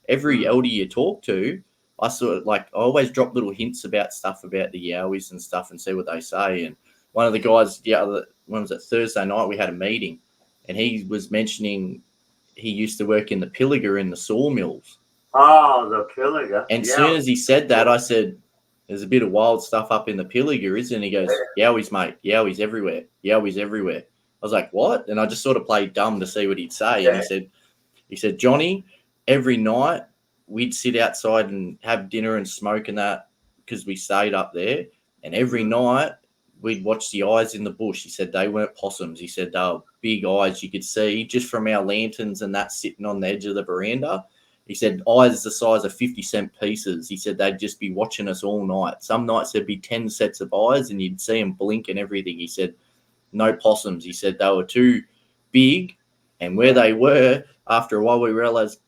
every elder you talk to, I sort of I always drop little hints about stuff about the Yowies and stuff and see what they say. And one of the guys, when was it, Thursday night, we had a meeting, and he was mentioning he used to work in the Pilliga in the sawmills. Oh, the Pilliga. And soon as he said that, I said, there's a bit of wild stuff up in the Pilliga, isn't it? He goes, Yowies, mate. Yowies everywhere. Yowies everywhere. I was like, what? And I just sort of played dumb to see what he'd say. Yeah. And he said, Johnny, every night we'd sit outside and have dinner and smoke and that because we stayed up there. And every night we'd watch the eyes in the bush. He said they weren't possums. He said they were big eyes you could see just from our lanterns and that sitting on the edge of the veranda. He said eyes the size of 50-cent pieces. He said they'd just be watching us all night. Some nights there'd be 10 sets of eyes and you'd see them blink and everything. He said no possums. He said they were too big, and where they were, after a while we realised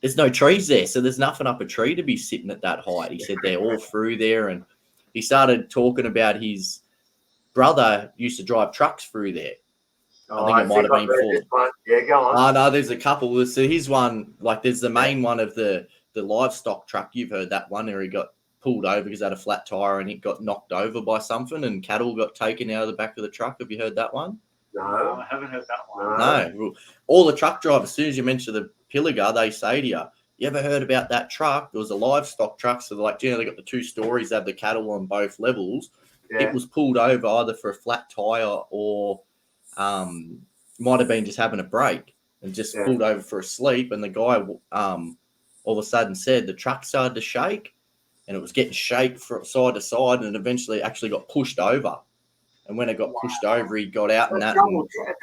there's no trees there, so there's nothing up a tree to be sitting at that height. He said they're all through there, and he started talking about his brother used to drive trucks through there. I think it might have been before. Yeah, go on. Oh, no, there's a couple. So here's one, there's the main one of the livestock truck. You've heard that one where he got pulled over because it had a flat tire and it got knocked over by something and cattle got taken out of the back of the truck. Have you heard that one? No, I haven't heard that one. No. All the truck drivers, as soon as you mention the Pilliga, they say to you, you ever heard about that truck? There was a livestock truck. So they got the 2 stories, they have the cattle on both levels. Yeah. It was pulled over either for a flat tire or might have been just having a break and just pulled over for a sleep. And the guy all of a sudden said the truck started to shake and it was getting shake from side to side and eventually actually got pushed over. And when it got pushed over, he got out and that.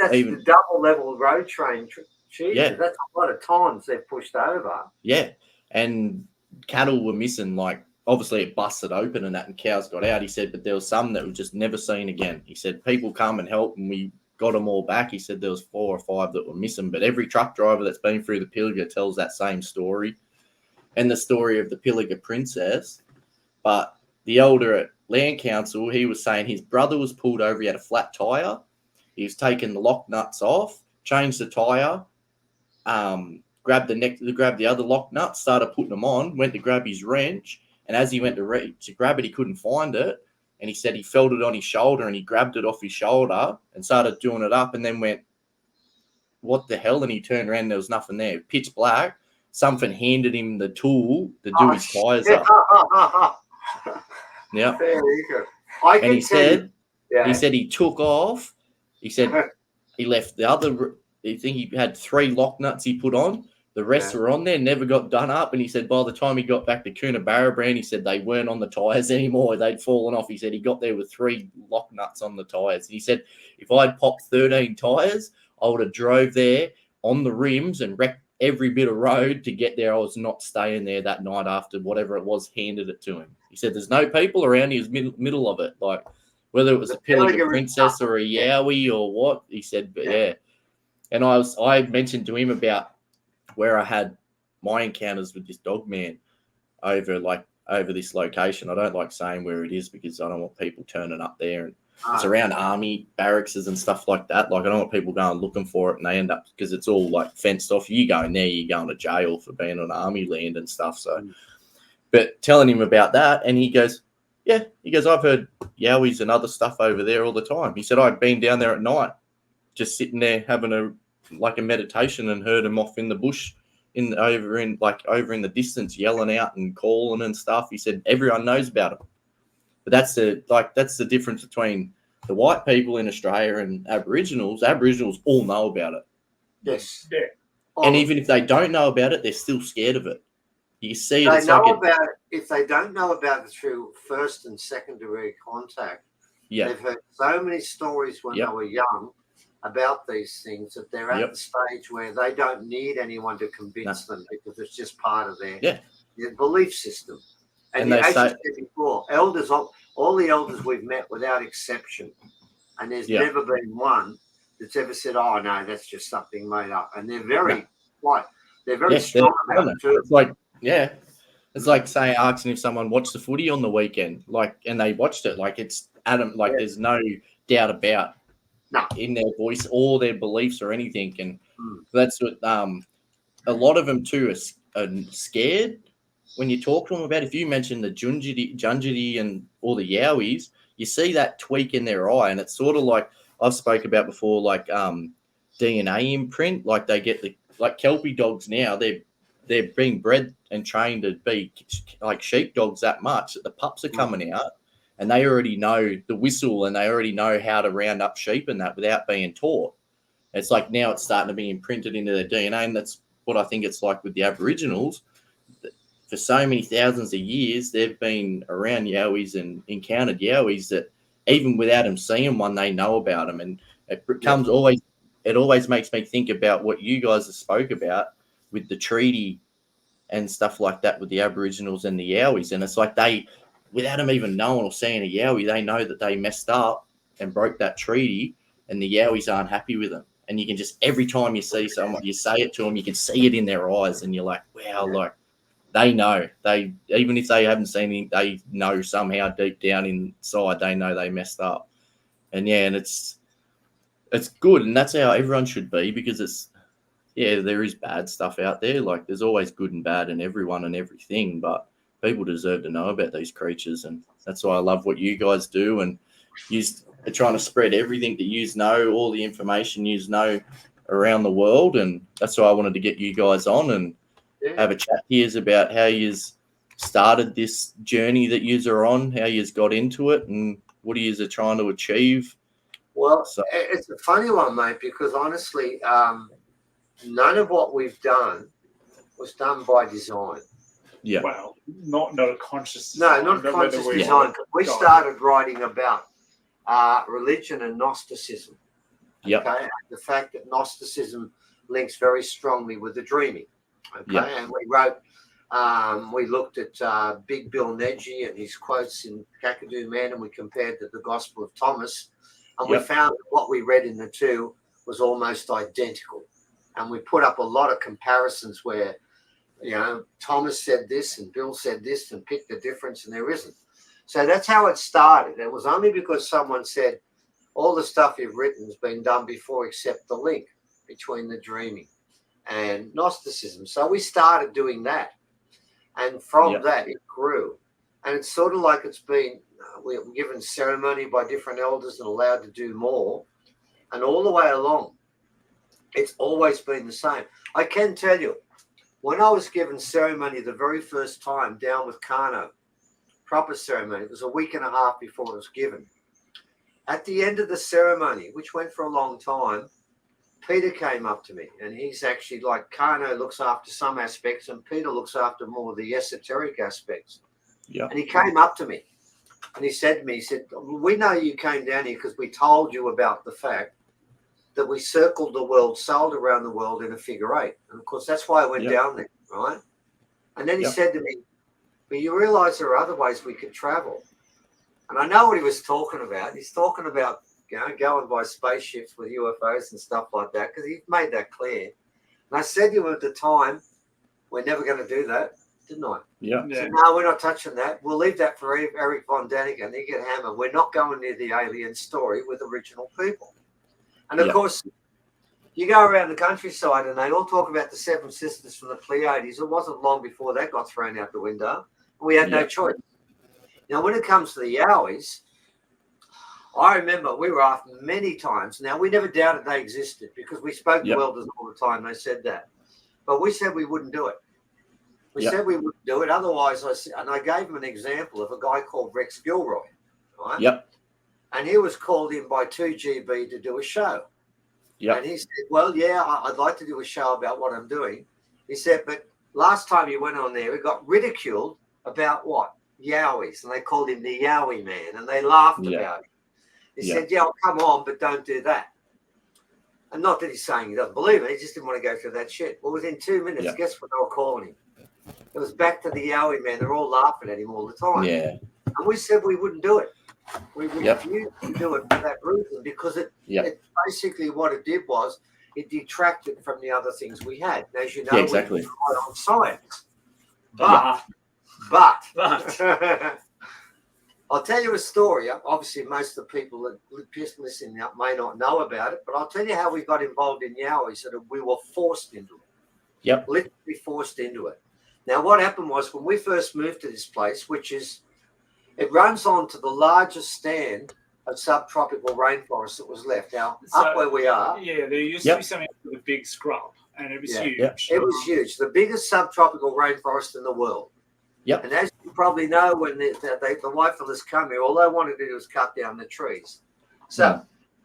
That's the double level road train. Jesus, that's a lot of times they've pushed over. Yeah. And cattle were missing, obviously it busted open and that and cows got out. He said, but there was some that were just never seen again. He said, people come and help and we got them all back. He said there was 4 or 5 that were missing, but every truck driver that's been through the Pilliga tells that same story and the story of the Pilliga princess. But the elder at Land Council, he was saying his brother was pulled over. He had a flat tire. He was taking the lock nuts off, changed the tire, grabbed the other lock nuts, started putting them on, went to grab his wrench. And as he went to grab it, he couldn't find it. And he said he felt it on his shoulder and he grabbed it off his shoulder and started doing it up and then went, what the hell? And he turned around and there was nothing there. Pitch black. Something handed him the tool to do his tires up. Yeah. And he said he took off. He said he left the other, I think he had 3 lock nuts he put on. The rest were on there, never got done up. And he said by the time he got back to Coonabarabran, he said they weren't on the tyres anymore. They'd fallen off. He said he got there with 3 lock nuts on the tyres. He said if I'd popped 13 tyres, I would have drove there on the rims and wrecked every bit of road to get there. I was not staying there that night after whatever it was handed it to him. He said there's no people around. He was middle of it, whether it was a Pilliga princess or a Yowie or what. He said, but yeah. And I mentioned to him about where I had my encounters with this Dogman over this location. I don't like saying where it is because I don't want people turning up there. And it's around army barracks and stuff like that. I don't want people going looking for it and they end up, because it's all fenced off. You go in there, you're going to jail for being on army land and stuff. So, but telling him about that, and he goes, I've heard Yowies and other stuff over there all the time. He said, I'd been down there at night, just sitting there having a meditation and heard him off in the bush over in the distance yelling out and calling and stuff. He said everyone knows about him. But that's the difference between the white people in Australia and Aboriginals. Aboriginals all know about it. Yes. Yeah. And even if they don't know about it, they're still scared of it. You see it. They know about it. If they don't know about it through first and secondary contact, they've heard so many stories when they were young about these things that they're at the stage where they don't need anyone to convince them because it's just part of their belief system. And as you said before, elders, all the elders we've met without exception, and there's never been one that's ever said, "Oh no, that's just something made up." And they're very they're very strong about it too. It's like asking if someone watched the footy on the weekend, and they watched it, it's Adam, there's no doubt about in their voice or their beliefs or anything. And that's what a lot of them too are scared when you talk to them about it. If you mention the Junjidi and all the Yowies, you see that tweak in their eye, and it's sort of like I've spoke about before, like DNA imprint. Like they get like Kelpie dogs now, they're being bred and trained to be like sheep dogs that much that the pups are coming out and they already know the whistle and they already know how to round up sheep and that without being taught. It's like now it's starting to be imprinted into their DNA, and that's what I think it's like with the Aboriginals. For so many thousands of years, they've been around Yowies and encountered Yowies that even without them seeing one, they know about them. And it becomes it always makes me think about what you guys have spoke about with the treaty and stuff like that with the Aboriginals and the Yowies. And it's like they, without them even knowing or seeing a Yowie, they know that they messed up and broke that treaty, and the Yowies aren't happy with them. And you can just, every time you see someone, you say it to them, you can see it in their eyes, and you're like, wow, like, they know. They, even if they haven't seen it, they know somehow deep down inside they know they messed up. And yeah, and it's good, and that's how everyone should be, because it's, yeah, there is bad stuff out there. Like there's always good and bad in everyone and everything, but people deserve to know about these creatures, and that's why I love what you guys do, and you're trying to spread everything that you know, all the information you know around the world, and that's why I wanted to get you guys on and have a chat here about how you started this journey that you are on, how you got into it, and what you are trying to achieve. Well, it's a funny one, mate, because honestly, none of what we've done was done by design. Yeah. Well, not a conscious design. No, not conscious design. We started writing about religion and Gnosticism. Yeah. Okay. The fact that Gnosticism links very strongly with the dreaming. Okay. Yep. And we wrote, we looked at Big Bill Neji and his quotes in Kakadu Man, and we compared to the Gospel of Thomas, and we found that what we read in the two was almost identical. And we put up a lot of comparisons where, you know, Thomas said this and Bill said this and picked the difference, and there isn't. So that's how it started. It was only because someone said, all the stuff you've written has been done before except the link between the dreaming and Gnosticism. So we started doing that. And from that, it grew. And it's sort of like it's been, we're given ceremony by different elders and allowed to do more. And all the way along, it's always been the same. I can tell you, when I was given ceremony the very first time down with Kano, proper ceremony, it was a week and a half before it was given. At the end of the ceremony, which went for a long time, Peter came up to me, and he's actually like, Kano looks after some aspects and Peter looks after more of the esoteric aspects. Yeah. And he came up to me and he said to me, he said, we know you came down here because we told you about the fact that we circled the world, sailed around the world in a figure eight. And of course, that's why I went down there, right? And then he said to me, but you realize there are other ways we could travel. And I know what he was talking about. He's talking about, you know, going by spaceships with UFOs and stuff like that, because he made that clear. And I said to him at the time, we're never going to do that, didn't I? Yeah. So, no, we're not touching that. We'll leave that for Eric Von Daniken. He can hammer. We're not going near the alien story with original people. And of course, you go around the countryside and they all talk about the Seven Sisters from the Pleiades. It wasn't long before that got thrown out the window. We had no choice. Now, when it comes to the Yowies, I remember we were asked many times. Now, we never doubted they existed because we spoke to elders all the time. They said that. But we said we wouldn't do it. We said we wouldn't do it. Otherwise, I gave them an example of a guy called Rex Gilroy. Right? Yep. And he was called in by 2GB to do a show. Yep. And he said, well, yeah, I'd like to do a show about what I'm doing. He said, but last time he went on there, he got ridiculed about what? Yowies. And they called him the Yowie man. And they laughed about it. He said, yeah, come on, but don't do that. And not that he's saying he doesn't believe it. He just didn't want to go through that shit. Well, within 2 minutes, guess what they were calling him? It was back to the Yowie man. They're all laughing at him all the time. Yeah. And we said we wouldn't do it. We refused to do it for that reason, because it basically what it did was it detracted from the other things we had. And as you know, we rely on science. But I'll tell you a story. Obviously, most of the people that listen may not know about it, but I'll tell you how we got involved in Yowies, so that we were forced into it. Yep. Literally forced into it. Now, what happened was when we first moved to this place, it runs on to the largest stand of subtropical rainforest that was left. Now, up where we are. Yeah, there used to be something with a big scrub, and it was huge. It was huge. The biggest subtropical rainforest in the world. Yep. And as you probably know, when the white fellas come here, all they wanted to do was cut down the trees. So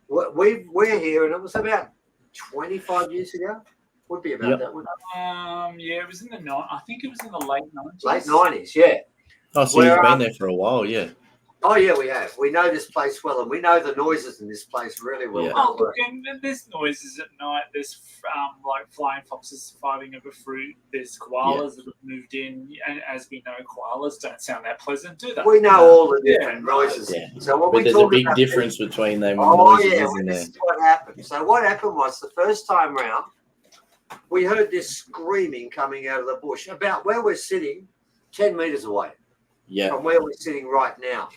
we're here, and it was about 25 years ago. Would be about that, wouldn't it? Yeah, it was in the I think it was in the late 90s. Late 90s, yeah. Oh, so you've been there for a while, yeah. Oh, yeah, we have. We know this place well, and we know the noises in this place really well. Yeah. Oh, look, and there's noises at night. There's like flying foxes fighting over fruit. There's koalas that have moved in. And as we know, koalas don't sound that pleasant, do they? We know all the different noises. Yeah. So what but there's a big difference between them noises, isn't there? This is what happened. So what happened was the first time round, we heard this screaming coming out of the bush about where we're sitting, 10 meters away from where we're sitting right now.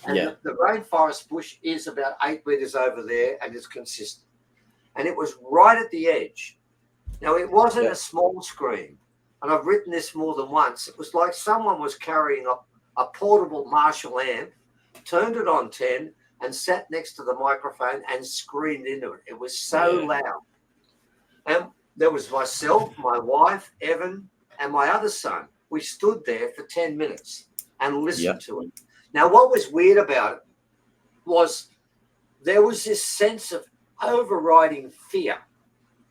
And the rainforest bush is about 8 meters over there, and it's consistent. And it was right at the edge. Now, it wasn't a small scream, and I've written this more than once. It was like someone was carrying a portable Marshall amp, turned it on 10, and sat next to the microphone and screamed into it. It was so loud. And there was myself, my wife, Evan, and my other son. We stood there for 10 minutes and listened to it. Now, what was weird about it was there was this sense of overriding fear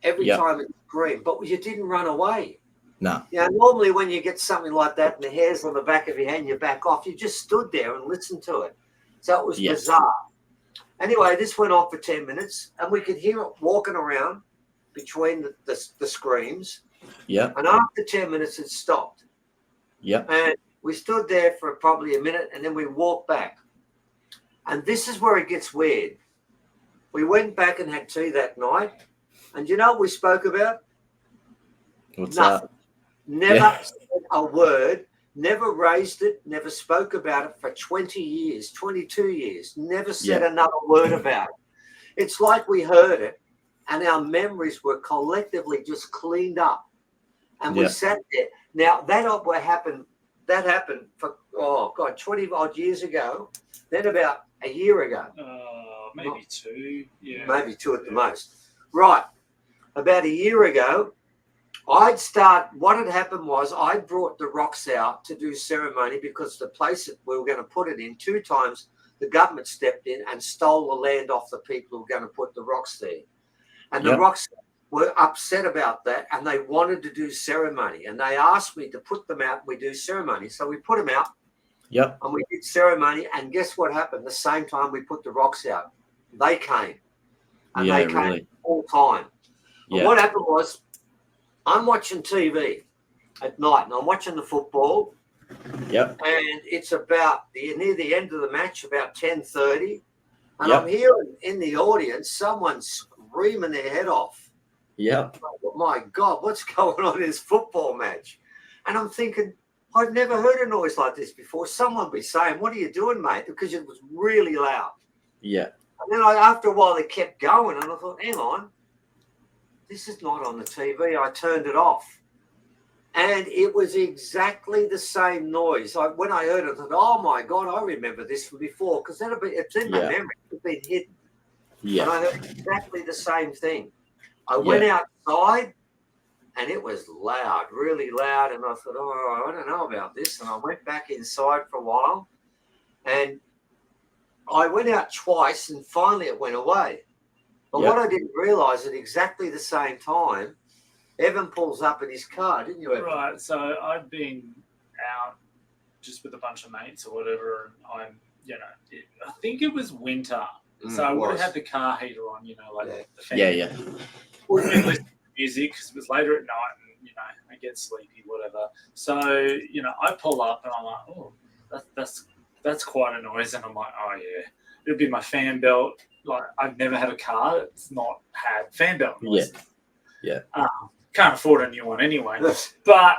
every time it screamed, but you didn't run away. No. You know, normally when you get something like that and the hairs on the back of your hand, you back off. You just stood there and listened to it. So it was bizarre. Anyway, this went on for 10 minutes, and we could hear it walking around between the screams. Yeah. And after 10 minutes, it stopped. Yeah. And we stood there for probably a minute, and then we walked back. And this is where it gets weird. We went back and had tea that night. And you know what we spoke about? What's Nothing. that? Never said a word, never raised it, never spoke about it for 20 years, 22 years. Never said another word about it. It's like we heard it, and our memories were collectively just cleaned up. And we sat there. Now, that happened for, 20 odd years ago, then about a year ago. Maybe two. Yeah. Maybe two at the most. Right. About a year ago, what had happened was I brought the rocks out to do ceremony because the place that we were going to put it in, 2 times the government stepped in and stole the land off the people who were going to put the rocks there. And the rocks were upset about that, and they wanted to do ceremony, and they asked me to put them out and we do ceremony. So we put them out and we did ceremony, and guess what happened? The same time we put the rocks out, they came, and they came all time. And what happened was I'm watching TV at night, and I'm watching the football, and it's about near the end of the match, about 10:30, and I'm hearing in the audience someone screaming their head off. Oh, my God, what's going on in this football match? And I'm thinking, I've never heard a noise like this before. Someone would be saying, "What are you doing, mate?" Because it was really loud. Yeah. And then after a while, they kept going, and I thought, hang on, this is not on the TV. I turned it off. And it was exactly the same noise. When I heard it, I thought, oh, my God, I remember this from before, because it's in my memory. It's been hidden. Yeah. And I heard exactly the same thing. I went outside, and it was loud, really loud. And I thought, oh, I don't know about this. And I went back inside for a while. And I went out twice, and finally it went away. But what I didn't realise at exactly the same time, Evan pulls up in his car, didn't you, Evan? Right. So I'd been out just with a bunch of mates or whatever, and I think it was winter. So I would have had the car heater on, the fan. Would have been listening to music because it was later at night, and I get sleepy, whatever. So I pull up and I'm like, oh, that's quite a noise, and I'm like, oh yeah, it'll be my fan belt. Like, I've never had a car that's not had fan belt noise. Can't afford a new one anyway. But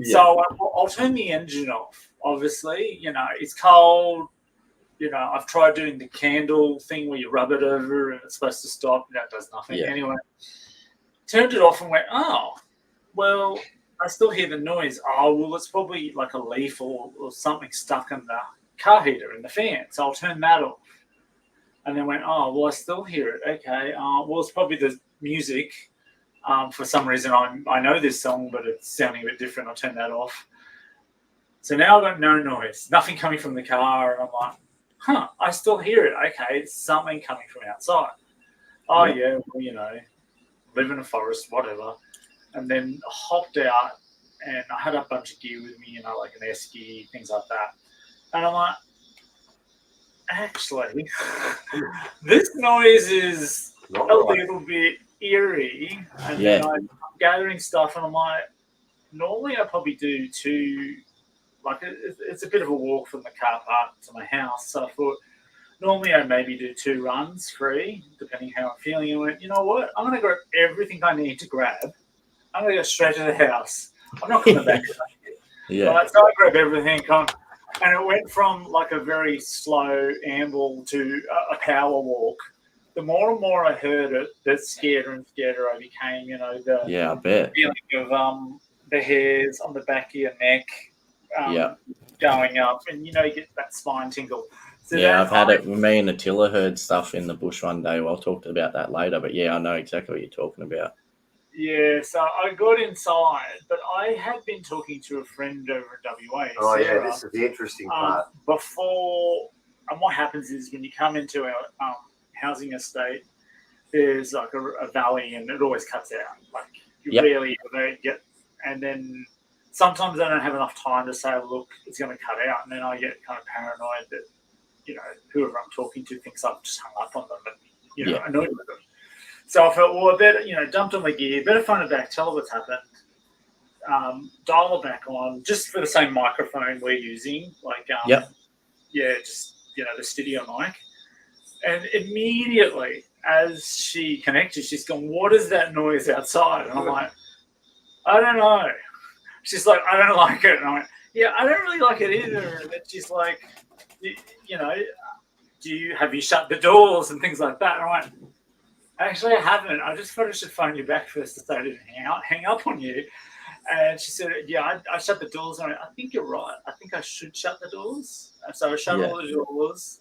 so I'll turn the engine off. Obviously, it's cold. I've tried doing the candle thing where you rub it over and it's supposed to stop. That does nothing. Anyway, turned it off and went, oh, well, I still hear the noise. Oh, well, it's probably like a leaf or something stuck in the car heater in the fan. So I'll turn that off. And then went, oh, well, I still hear it. Okay. Well, it's probably the music. For some reason, I know this song, but it's sounding a bit different. I'll turn that off. So now I've got no noise, nothing coming from the car. And I'm like, I still hear it. Okay, it's something coming from outside. Oh, yeah, well, live in a forest, whatever. And then hopped out, and I had a bunch of gear with me, like an esky, things like that. And I'm like, actually, this noise is a little bit eerie. And then I'm gathering stuff, and I'm like, normally I probably do two, like it's a bit of a walk from the car park to my house. So I thought, normally I maybe do 2 runs, 3, depending how I'm feeling. And I went, you know what? I'm going to grab everything I need to grab. I'm going to go straight to the house. I'm not coming back. Right, so I grabbed everything, and it went from like a very slow amble to a power walk. The more and more I heard it, the scarier and scarier I became. I bet. Feeling of the hairs on the back of your neck going up, and you get that spine tingle. So I've had it. Me and Attila heard stuff in the bush one day. I'll talk about that later. But I know exactly what you're talking about. Yeah, so I got inside, but I had been talking to a friend over in WA. Oh, Sarah, this is the interesting part. Before, and what happens is when you come into our housing estate, there's like a valley, and it always cuts out. Like you rarely ever get, and then sometimes I don't have enough time to say, look, it's going to cut out, and then I get kind of paranoid that whoever I'm talking to thinks I've just hung up on them and annoyed with them. So I felt, well, I better, jumped on my gear, better phone it back, tell her what's happened, dial it back on, just for the same microphone we're using, like, just, the studio mic. And immediately, as she connected, she's gone, what is that noise outside? And I'm like, I don't know. She's like, I don't like it. And I went, yeah, I don't really like it either. And then she's like, have you shut the doors and things like that? And I went, actually, I haven't. I just thought I should phone you back first to say I didn't hang up on you. And she said, I shut the doors. And I think you're right. I think I should shut the doors. And so I shut all the doors.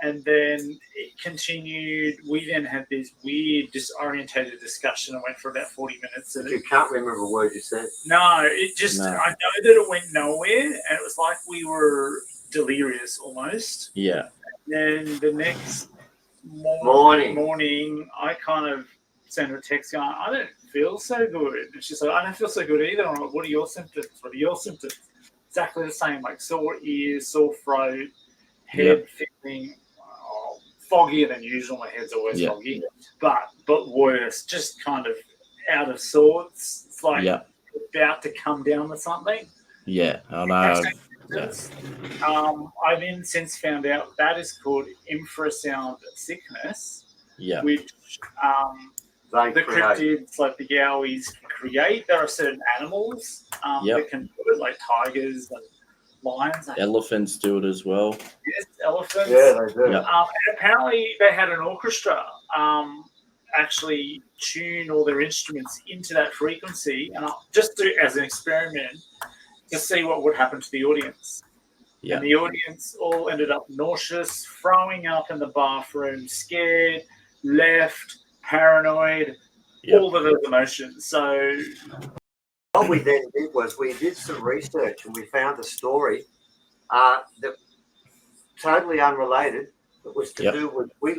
And then it continued. We then had this weird, disorientated discussion. I went for about 40 minutes. And you can't remember a word you said? No, it just, I know that it went nowhere. And it was like we were delirious almost. Yeah. And then the next morning, I kind of sent her a text going, I don't feel so good. And she's like, I don't feel so good either. I'm like, what are your symptoms? Exactly the same, like sore ears, sore throat, head feeling foggier than usual. My head's always foggy, but worse, just kind of out of sorts. It's like about to come down with something. Yeah, I know. I've then since found out that is called infrasound sickness, which the cryptids like the Yowies can create. There are certain animals that can do it, like tigers and lions. Elephants do it as well. Yes, elephants. Yeah, they do. And apparently they had an orchestra actually tune all their instruments into that frequency, and just as an experiment to see what would happen to the audience. And the audience all ended up nauseous, throwing up in the bathroom, scared, left, paranoid, all of those emotions. So what we then did was we did some research, and we found a story that totally unrelated. It was to do with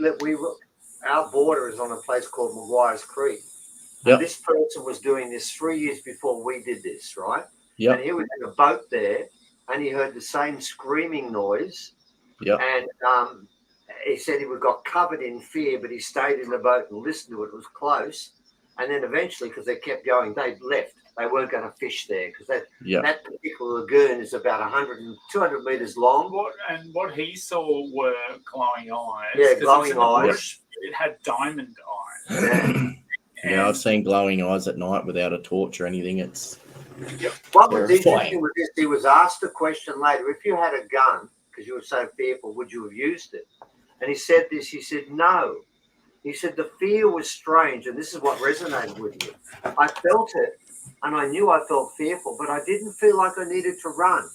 our border is on a place called Maguire's Creek. And this person was doing this 3 years before we did this, right? And he was in a boat there, and he heard the same screaming noise. And he said he got covered in fear, but he stayed in the boat and listened to it. It was close. And then eventually, because they kept going, they left. They weren't going to fish there because that particular lagoon is about 100 and 200 meters long. What he saw were glowing eyes. Yeah, glowing eyes. It had diamond eyes. I've seen glowing eyes at night without a torch or anything. It's what was interesting was this: he was asked a question later. If you had a gun, because you were so fearful, would you have used it? And he said this. He said no. He said the fear was strange, and this is what resonated with me. I felt it, and I knew I felt fearful, but I didn't feel like I needed to run.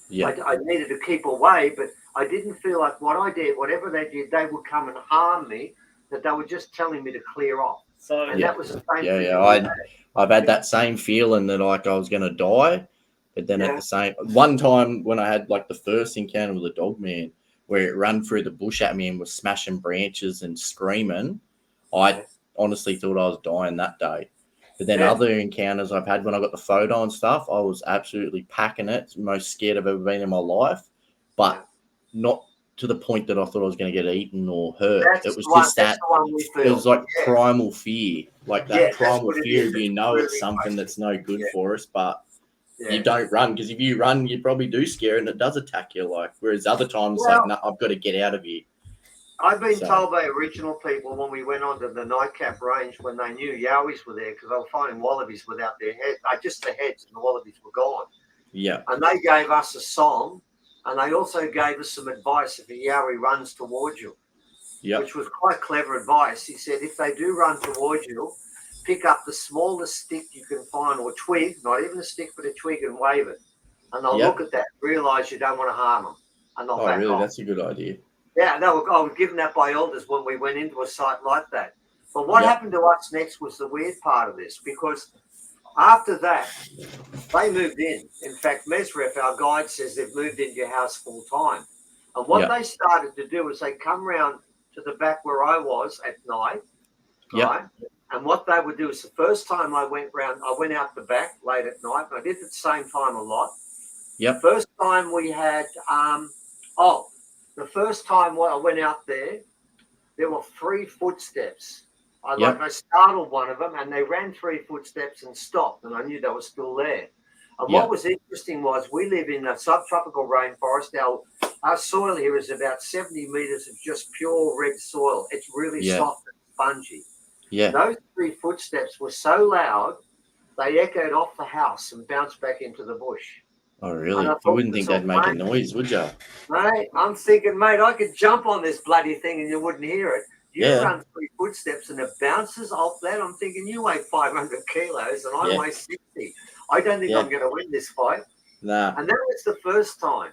Yeah. I needed to keep away, but I didn't feel like what I did, whatever they did, they would come and harm me, that they were just telling me to clear off. So that was the same thing. Yeah. I've had that same feeling that like I was going to die, but then at the same one time when I had like the first encounter with a Dogman where it ran through the bush at me and was smashing branches and screaming, I honestly thought I was dying that day. But then other encounters I've had when I got the photo and stuff, I was absolutely packing it. It's the most scared I've ever been in my life, but not to the point that I thought I was going to get eaten or hurt. It was just that it was like primal fear, like that primal fear of it's something that's no good for us, but you don't run, because if you run, you probably do scare and it does attack you. Like, whereas other times, like, no, I've got to get out of here. I've been told by original people when we went onto the Nightcap Range when they knew Yowies were there, because they were finding wallabies without their heads, just the heads, and the wallabies were gone. Yeah. And they gave us a song, and they also gave us some advice if a Yowie runs towards you, which was quite clever advice. He said, if they do run towards you, pick up the smallest stick you can find, or twig, not even a stick, but a twig, and wave it. And they'll look at that, realise you don't want to harm them, and they'll back off. That's a good idea. Yeah, I was given that by elders when we went into a site like that. But what happened to us next was the weird part of this, because after that, they moved in. In fact, Mesref, our guide, says they've moved into your house full time. And what they started to do is they come round to the back where I was at night, right? And what they would do is the first time I went round, I went out the back late at night, and I did it at the same time a lot. Yep. First time we had, the first time I went out there were 3 footsteps. I startled one of them, and they ran 3 footsteps and stopped, and I knew they were still there. And what was interesting was we live in a subtropical rainforest. Our soil here is about 70 meters of just pure red soil. It's really soft and spongy. Yeah. Those 3 footsteps were so loud, they echoed off the house and bounced back into the bush. Oh, really? You wouldn't think they'd make a noise, would you? Mate, I'm thinking, mate, I could jump on this bloody thing and you wouldn't hear it. You run 3 footsteps and it bounces off that. I'm thinking, you weigh 500 kilos and I weigh 60. I don't think I'm going to win this fight. Nah. And that was the first time.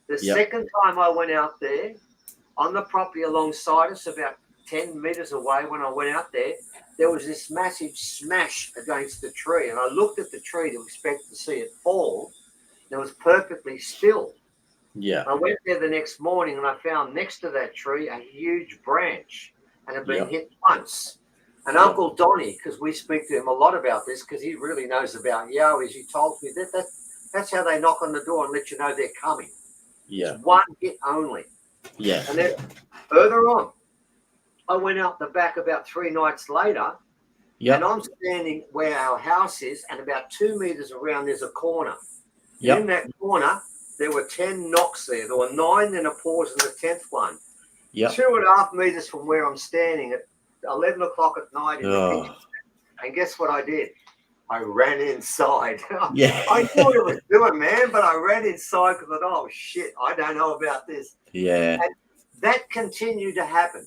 The second time I went out there, on the property alongside us, about 10 meters away when I went out there was this massive smash against the tree. And I looked at the tree to expect to see it fall. It was perfectly still. Yeah. I went there the next morning and I found next to that tree a huge branch, and it had been hit once. And Uncle Donnie, because we speak to him a lot about this, because he really knows about Yowies, he told me that's how they knock on the door and let you know they're coming. Yeah. It's 1 hit only. Yeah. And then further on, I went out the back about 3 nights later, and I'm standing where our house is, and about 2 meters around there's a corner. Yep. In that corner, there were 10 knocks there. There were 9, then a pause, and the 10th one. Yep. 2.5 meters from where I'm standing at 11 o'clock at night in the kitchen. And guess what I did? I ran inside. Yeah. I knew what I was doing, man, but I ran inside because I thought, oh, shit, I don't know about this. Yeah. And that continued to happen.